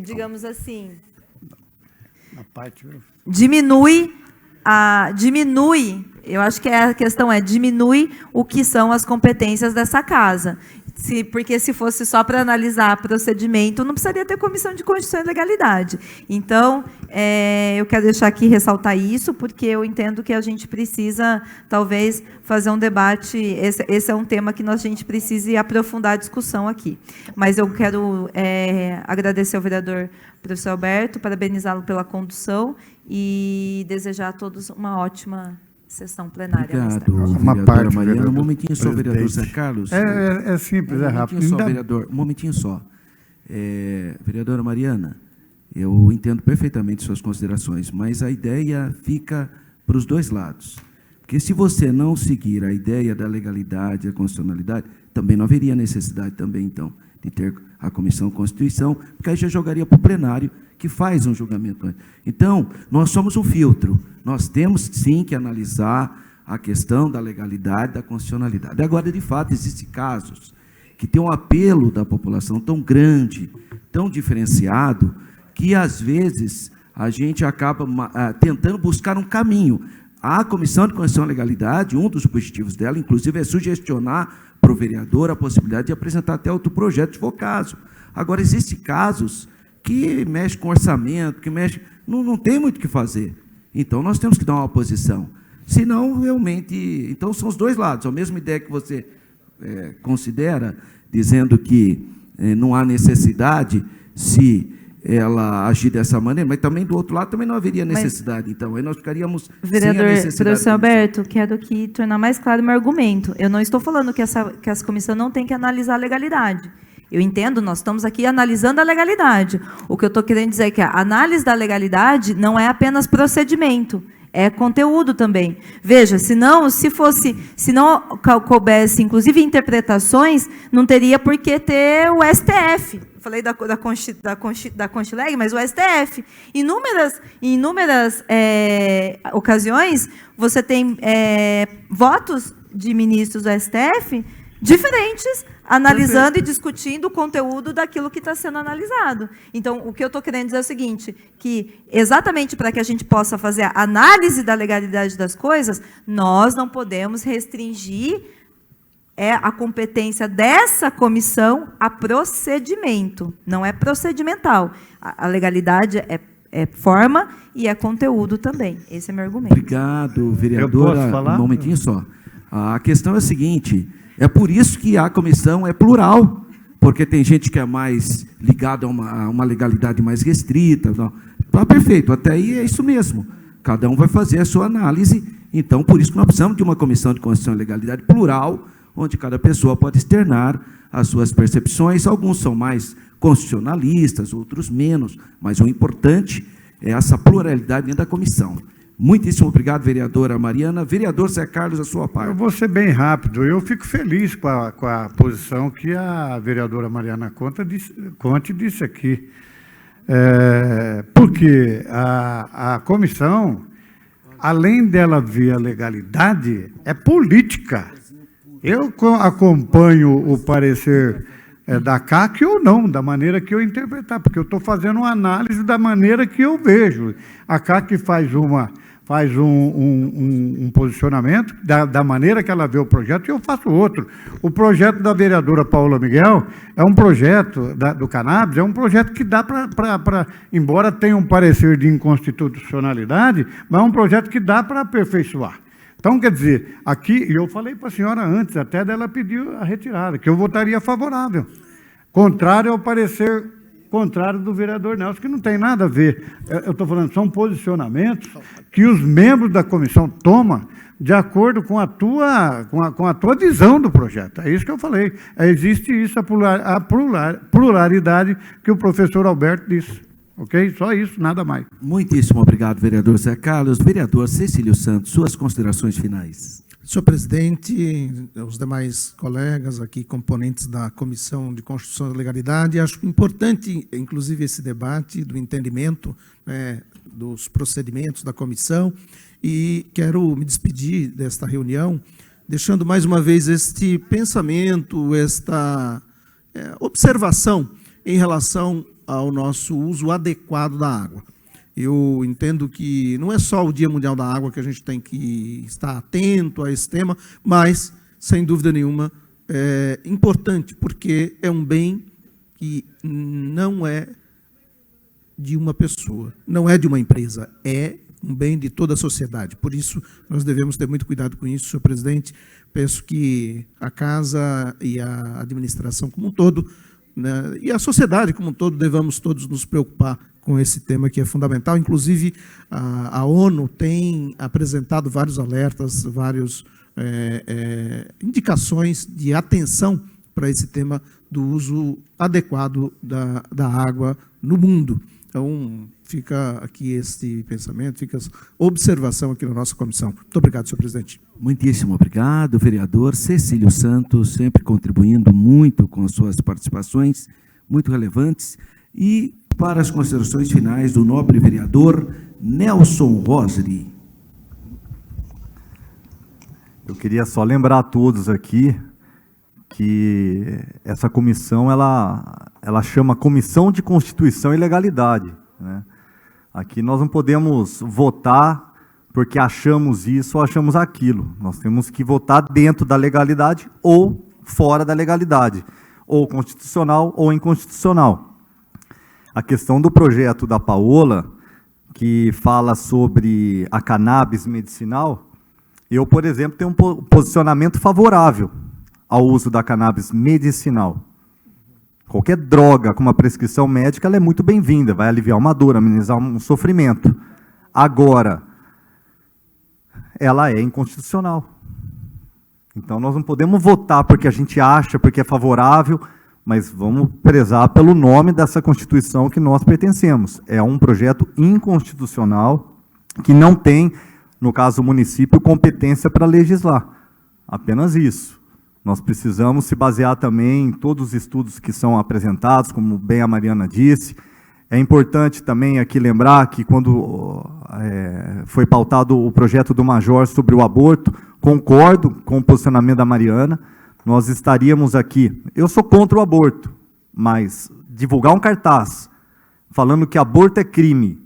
digamos assim, diminui, eu acho que a questão diminui o que são as competências dessa casa. Porque se fosse só para analisar procedimento, não precisaria ter comissão de Constituição e Legalidade. Então, eu quero deixar aqui, ressaltar isso, porque eu entendo que a gente precisa, talvez, fazer um debate, esse é um tema que a gente precisa aprofundar a discussão aqui. Mas eu quero agradecer ao vereador professor Alberto, parabenizá-lo pela condução e desejar a todos uma ótima sessão plenária. Obrigado, vereadora Mariana. Um momentinho só, vereador Zé Carlos. É simples, é rápido. Só, vereador, um momentinho só. Vereadora Mariana, eu entendo perfeitamente suas considerações, mas a ideia fica para os dois lados. Porque se você não seguir a ideia da legalidade, a constitucionalidade, também não haveria necessidade também, então, de ter a Comissão de Constituição, porque aí já jogaria para o plenário, que faz um julgamento. Então, nós somos um filtro. Nós temos, sim, que analisar a questão da legalidade, da constitucionalidade. Agora, de fato, existem casos que têm um apelo da população tão grande, tão diferenciado, que, às vezes, a gente acaba tentando buscar um caminho. A Comissão de Constituição e Legalidade, um dos objetivos dela, inclusive, é sugestionar para o vereador a possibilidade de apresentar até outro projeto, se for caso. Agora, existem casos que mexe com orçamento, que mexe... Não tem muito o que fazer. Então, nós temos que dar uma posição. Senão, realmente... Então, são os dois lados. A mesma ideia que você considera, dizendo que não há necessidade se ela agir dessa maneira, mas também, do outro lado, também não haveria necessidade. Então, aí nós ficaríamos vereador, sem a necessidade. Professor Alberto, quero aqui tornar mais claro o meu argumento. Eu não estou falando que essa comissão não tem que analisar a legalidade. Eu entendo, nós estamos aqui analisando a legalidade. O que eu estou querendo dizer é que a análise da legalidade não é apenas procedimento, é conteúdo também. Veja, se não coubesse, inclusive, interpretações, não teria por que ter o STF. Eu falei da Constileg, mas o STF. Em inúmeras ocasiões, você tem votos de ministros do STF diferentes, analisando e discutindo o conteúdo daquilo que está sendo analisado. Então, o que eu estou querendo dizer é o seguinte, que exatamente para que a gente possa fazer a análise da legalidade das coisas, nós não podemos restringir a competência dessa comissão a procedimento, não é procedimental. A legalidade é forma e é conteúdo também. Esse é meu argumento. Obrigado, vereadora. Eu posso falar? Um momentinho só. A questão é a seguinte... É por isso que a comissão é plural, porque tem gente que é mais ligada a uma legalidade mais restrita. Tá perfeito, até aí é isso mesmo. Cada um vai fazer a sua análise. Então, por isso que nós precisamos de uma comissão de Constituição e Legalidade plural, onde cada pessoa pode externar as suas percepções. Alguns são mais constitucionalistas, outros menos, mas o importante é essa pluralidade dentro da comissão. Muitíssimo obrigado, vereadora Mariana. Vereador Zé Carlos, a sua parte. Eu vou ser bem rápido. Eu fico feliz com a posição que a vereadora Mariana Conte disse aqui. Porque a comissão, além dela ver a legalidade, é política. Eu acompanho o parecer da CAC ou não, da maneira que eu interpretar, porque eu estou fazendo uma análise da maneira que eu vejo. A CAC faz um posicionamento da maneira que ela vê o projeto e eu faço outro. O projeto da vereadora Paula Miguel é um projeto do cannabis, é um projeto que dá para, embora tenha um parecer de inconstitucionalidade, mas é um projeto que dá para aperfeiçoar. Então, quer dizer, aqui, e eu falei para a senhora antes, até dela pedir a retirada, que eu votaria favorável. Contrário ao parecer contrário do vereador Nelson, que não tem nada a ver. Eu estou falando, são posicionamentos que os membros da comissão tomam de acordo com a tua visão do projeto. É isso que eu falei. Existe isso, a pluralidade que o professor Alberto disse. Ok? Só isso, nada mais. Muitíssimo obrigado, vereador Zé Carlos. Vereador Cecílio Santos, suas considerações finais. Senhor presidente, os demais colegas aqui, componentes da Comissão de Constituição e Legalidade, acho importante, inclusive, esse debate do entendimento, né, dos procedimentos da comissão, e quero me despedir desta reunião, deixando mais uma vez este pensamento, esta observação em relação ao nosso uso adequado da água. Eu entendo que não é só o Dia Mundial da Água que a gente tem que estar atento a esse tema, mas, sem dúvida nenhuma, é importante, porque é um bem que não é de uma pessoa, não é de uma empresa, é um bem de toda a sociedade. Por isso, nós devemos ter muito cuidado com isso, senhor presidente. Penso que a Casa e a administração como um todo, né, e a sociedade como um todo, devemos todos nos preocupar com esse tema que é fundamental. Inclusive, a ONU tem apresentado vários alertas, várias indicações de atenção para esse tema do uso adequado da água no mundo. Então, fica aqui esse pensamento, fica essa observação aqui na nossa comissão. Muito obrigado, senhor presidente. Muitíssimo obrigado, vereador Cecílio Santos, sempre contribuindo muito com as suas participações, muito relevantes. E para as considerações finais do nobre vereador Nelson Rosri. Eu queria só lembrar a todos aqui que essa comissão, ela chama Comissão de Constituição e Legalidade, né? Aqui nós não podemos votar porque achamos isso ou achamos aquilo. Nós temos que votar dentro da legalidade ou fora da legalidade, ou constitucional ou inconstitucional. A questão do projeto da Paola, que fala sobre a cannabis medicinal, eu, por exemplo, tenho um posicionamento favorável ao uso da cannabis medicinal. Qualquer droga com uma prescrição médica, ela é muito bem-vinda, vai aliviar uma dor, amenizar um sofrimento. Agora, ela é inconstitucional. Então, nós não podemos votar porque a gente acha, porque é favorável, mas vamos prezar pelo nome dessa Constituição que nós pertencemos. É um projeto inconstitucional que não tem, no caso do município, competência para legislar. Apenas isso. Nós precisamos se basear também em todos os estudos que são apresentados, como bem a Mariana disse. É importante também aqui lembrar que quando foi pautado o projeto do Major sobre o aborto, concordo com o posicionamento da Mariana. Nós estaríamos aqui, eu sou contra o aborto, mas divulgar um cartaz falando que aborto é crime,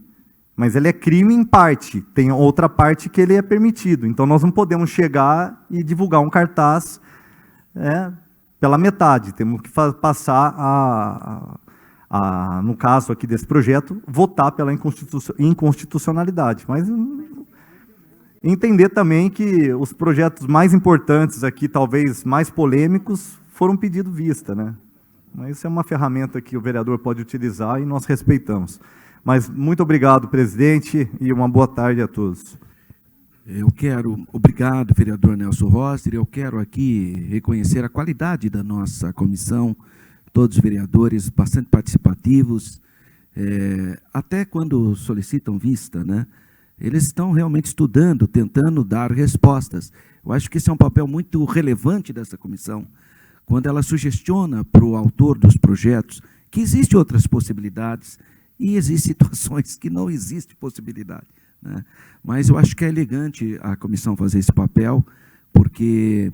mas ele é crime em parte, tem outra parte que ele é permitido. Então, nós não podemos chegar e divulgar um cartaz pela metade. Temos que passar no caso aqui desse projeto, votar pela inconstitucionalidade. Mas entender também que os projetos mais importantes aqui, talvez mais polêmicos, foram pedido vista, né? Mas isso é uma ferramenta que o vereador pode utilizar e nós respeitamos. Mas muito obrigado, presidente, e uma boa tarde a todos. Obrigado, vereador Nelson Rosser. Eu quero aqui reconhecer a qualidade da nossa comissão, todos os vereadores bastante participativos, até quando solicitam vista, né? Eles estão realmente estudando, tentando dar respostas. Eu acho que esse é um papel muito relevante dessa comissão, quando ela sugestiona para o autor dos projetos que existem outras possibilidades e existem situações que não existe possibilidade, né? Mas eu acho que é elegante a comissão fazer esse papel, porque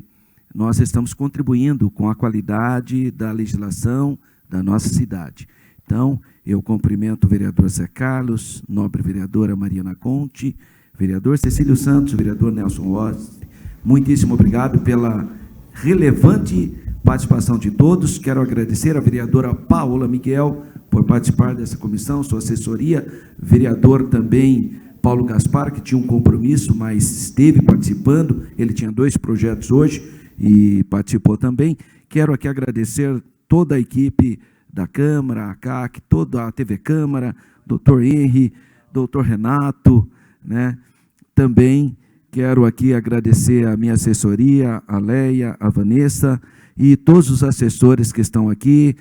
nós estamos contribuindo com a qualidade da legislação da nossa cidade. Então, eu cumprimento o vereador Zé Carlos, nobre vereadora Mariana Conte, vereador Cecílio Santos, vereador Nelson Rossi. Muitíssimo obrigado pela relevante participação de todos. Quero agradecer à vereadora Paola Miguel por participar dessa comissão, sua assessoria, vereador também Paulo Gaspar, que tinha um compromisso, mas esteve participando. Ele tinha 2 projetos hoje e participou também. Quero aqui agradecer toda a equipe da Câmara, a CAC, toda a TV Câmara, doutor Henry, doutor Renato, né? Também Quero aqui agradecer a minha assessoria, a Leia, a Vanessa e todos os assessores que estão aqui,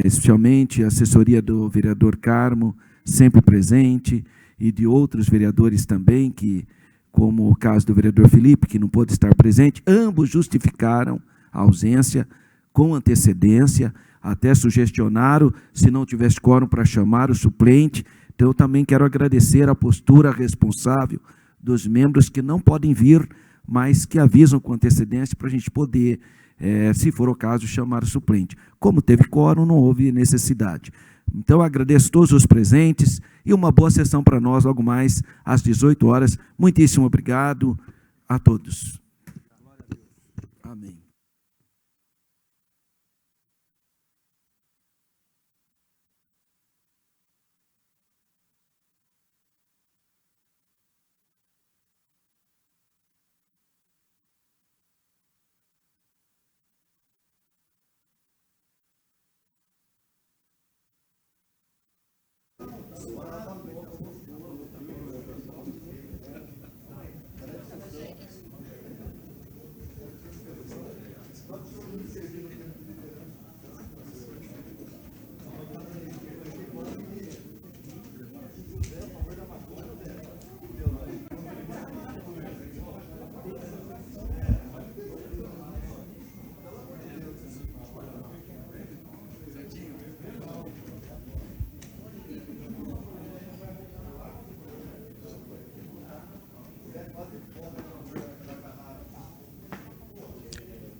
especialmente a assessoria do vereador Carmo, sempre presente, e de outros vereadores também, que, como o caso do vereador Felipe, que não pôde estar presente, ambos justificaram a ausência com antecedência, até sugestionaram, se não tivesse quórum, para chamar o suplente. Então, eu também quero agradecer a postura responsável dos membros que não podem vir, mas que avisam com antecedência para a gente poder, se for o caso, chamar o suplente. Como teve quórum, não houve necessidade. Então, agradeço a todos os presentes e uma boa sessão para nós, logo mais às 18 horas. Muitíssimo obrigado a todos. Amém.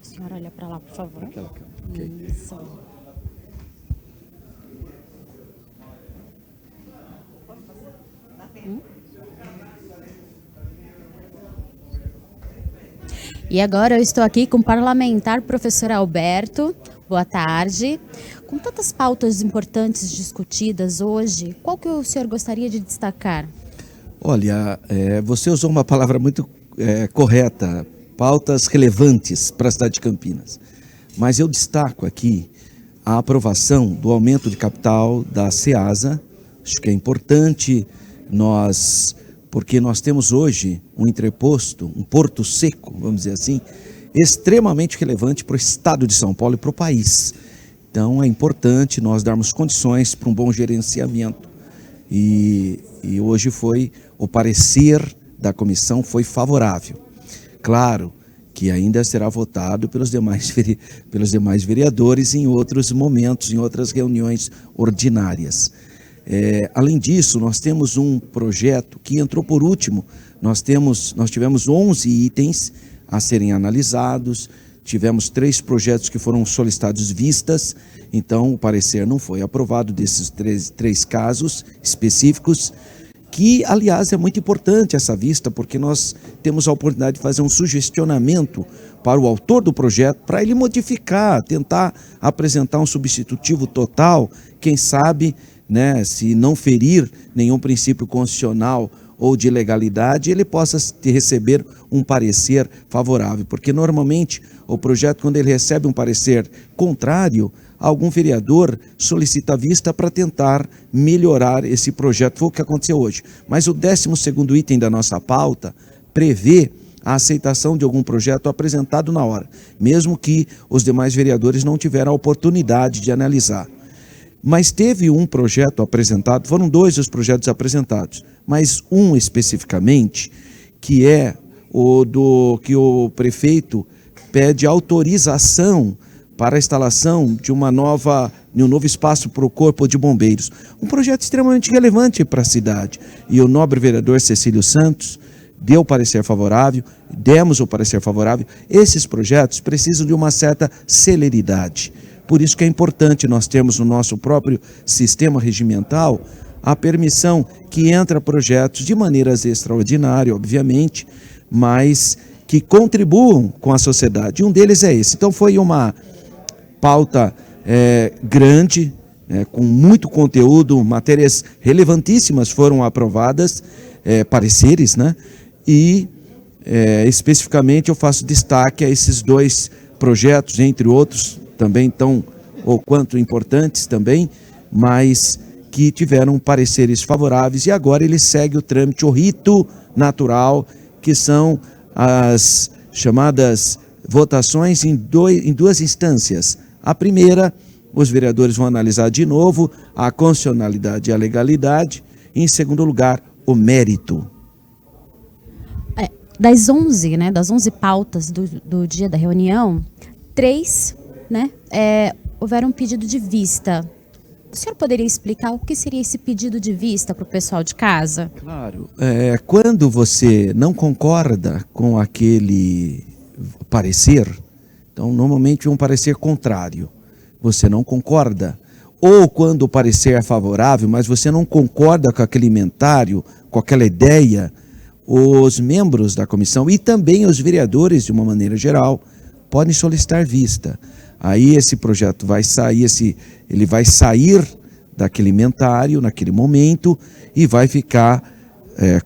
Senhora, olha para lá, por favor. Aquela câmera. Okay. Isso. E agora eu estou aqui com o parlamentar professor Alberto. Boa tarde. Com tantas pautas importantes discutidas hoje, qual que o senhor gostaria de destacar? Olha, você usou uma palavra muito correta, pautas relevantes para a cidade de Campinas. Mas eu destaco aqui a aprovação do aumento de capital da SEASA. Acho que é importante porque nós temos hoje um entreposto, um porto seco, vamos dizer assim, extremamente relevante para o estado de São Paulo e para o país. Então é importante nós darmos condições para um bom gerenciamento. E hoje o parecer da comissão foi favorável. Claro que ainda será votado pelos demais vereadores em outros momentos, em outras reuniões ordinárias. Além disso, nós temos um projeto que entrou por último. Nós tivemos 11 itens a serem analisados, tivemos 3 projetos que foram solicitados vistas, então o parecer não foi aprovado desses três casos específicos, que, aliás, é muito importante essa vista, porque nós temos a oportunidade de fazer um sugestionamento para o autor do projeto, para ele modificar, tentar apresentar um substitutivo total, quem sabe, né, se não ferir nenhum princípio constitucional ou de legalidade, ele possa receber um parecer favorável, porque normalmente o projeto, quando ele recebe um parecer contrário, algum vereador solicita a vista para tentar melhorar esse projeto. Foi o que aconteceu hoje. Mas o 12º item da nossa pauta prevê a aceitação de algum projeto apresentado na hora, mesmo que os demais vereadores não tiveram a oportunidade de analisar. Mas teve um projeto apresentado, foram 2 os projetos apresentados, mas um especificamente, que é que o prefeito pede autorização para a instalação de um novo espaço para o Corpo de Bombeiros. Um projeto extremamente relevante para a cidade. E o nobre vereador Cecílio Santos deu o parecer favorável, demos o parecer favorável. Esses projetos precisam de uma certa celeridade. Por isso que é importante nós termos no nosso próprio sistema regimental a permissão que entra projetos de maneiras extraordinárias, obviamente, mas que contribuam com a sociedade. Um deles é esse. Então foi uma pauta grande, com muito conteúdo, matérias relevantíssimas foram aprovadas, pareceres, né? E especificamente eu faço destaque a esses 2 projetos, entre outros, também tão ou quanto importantes também, mas que tiveram pareceres favoráveis, e agora ele segue o trâmite, o rito natural, que são as chamadas votações em duas instâncias. A primeira, os vereadores vão analisar de novo a constitucionalidade e a legalidade. E, em segundo lugar, o mérito. Das 11 pautas do dia da reunião, 3, houveram um pedido de vista. O senhor poderia explicar o que seria esse pedido de vista para o pessoal de casa? Claro. Quando você não concorda com aquele parecer, então normalmente é um parecer contrário, você não concorda, ou quando o parecer é favorável, mas você não concorda com aquele inventário, com aquela ideia, os membros da comissão e também os vereadores, de uma maneira geral, podem solicitar vista. Aí esse projeto vai sair, ele vai sair daquele inventário naquele momento e vai ficar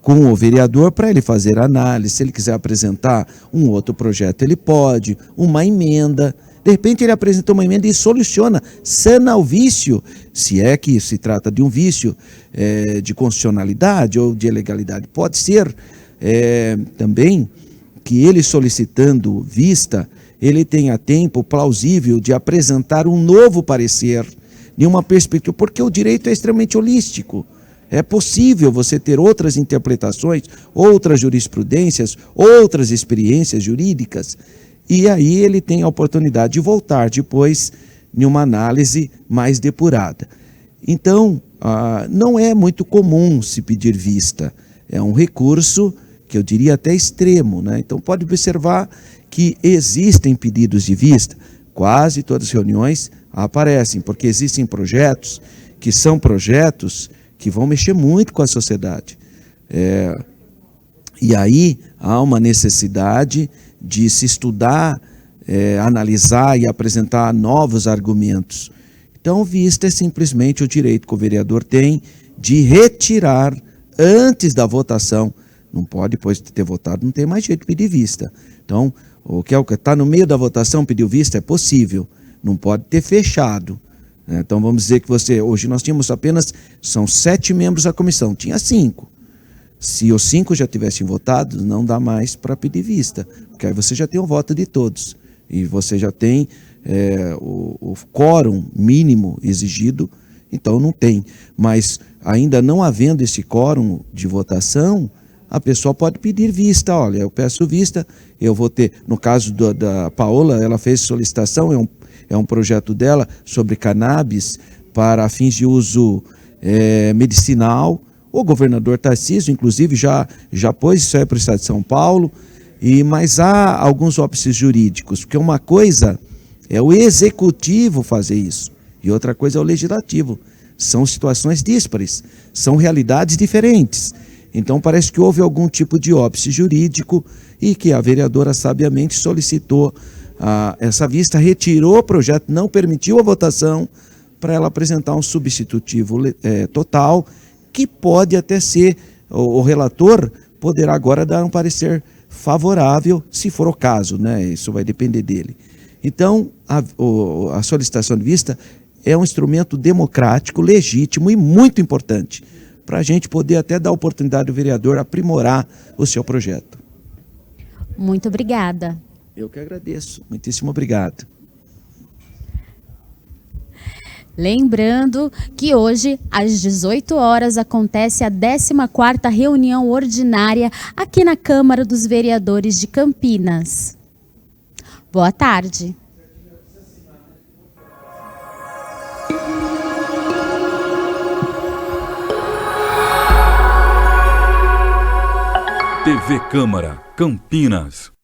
com o vereador para ele fazer análise. Se ele quiser apresentar um outro projeto, ele pode, uma emenda. De repente ele apresentou uma emenda e soluciona, sana o vício, se é que se trata de um vício de constitucionalidade ou de ilegalidade. Pode ser também que ele solicitando vista, ele tenha tempo plausível de apresentar um novo parecer, de uma perspectiva, porque o direito é extremamente holístico. É possível você ter outras interpretações, outras jurisprudências, outras experiências jurídicas, e aí ele tem a oportunidade de voltar depois em uma análise mais depurada. Então, não é muito comum se pedir vista. É um recurso que eu diria até extremo, né? Então pode observar que existem pedidos de vista, quase todas as reuniões aparecem, porque existem projetos que são projetos que vão mexer muito com a sociedade. E aí há uma necessidade de se estudar, analisar e apresentar novos argumentos. Então, vista é simplesmente o direito que o vereador tem de retirar antes da votação. Não pode, depois de ter votado, não tem mais jeito de pedir vista. Então, o que está no meio da votação, pedir vista é possível, não pode ter fechado. Então, vamos dizer que hoje nós tínhamos são 7 membros da comissão, tinha 5. Se os 5 já tivessem votado, não dá mais para pedir vista, porque aí você já tem o voto de todos, e você já tem o quórum mínimo exigido, então não tem. Mas, ainda não havendo esse quórum de votação, a pessoa pode pedir vista. Olha, eu peço vista, eu vou ter, no caso da Paola, ela fez solicitação, é um projeto dela sobre cannabis para fins de uso medicinal. O governador Tarcísio, inclusive, já pôs isso aí para o estado de São Paulo, mas há alguns óbices jurídicos, porque uma coisa é o executivo fazer isso, e outra coisa é o legislativo. São situações díspares, são realidades diferentes. Então parece que houve algum tipo de óbice jurídico e que a vereadora sabiamente solicitou essa vista, retirou o projeto, não permitiu a votação para ela apresentar um substitutivo total, que pode até ser, o relator poderá agora dar um parecer favorável, se for o caso, né? Isso vai depender dele. Então, a solicitação de vista é um instrumento democrático, legítimo e muito importante, para a gente poder até dar a oportunidade do vereador aprimorar o seu projeto. Muito obrigada. Eu que agradeço. Muitíssimo obrigado. Lembrando que hoje, às 18 horas, acontece a 14ª reunião ordinária aqui na Câmara dos Vereadores de Campinas. Boa tarde. TV Câmara, Campinas.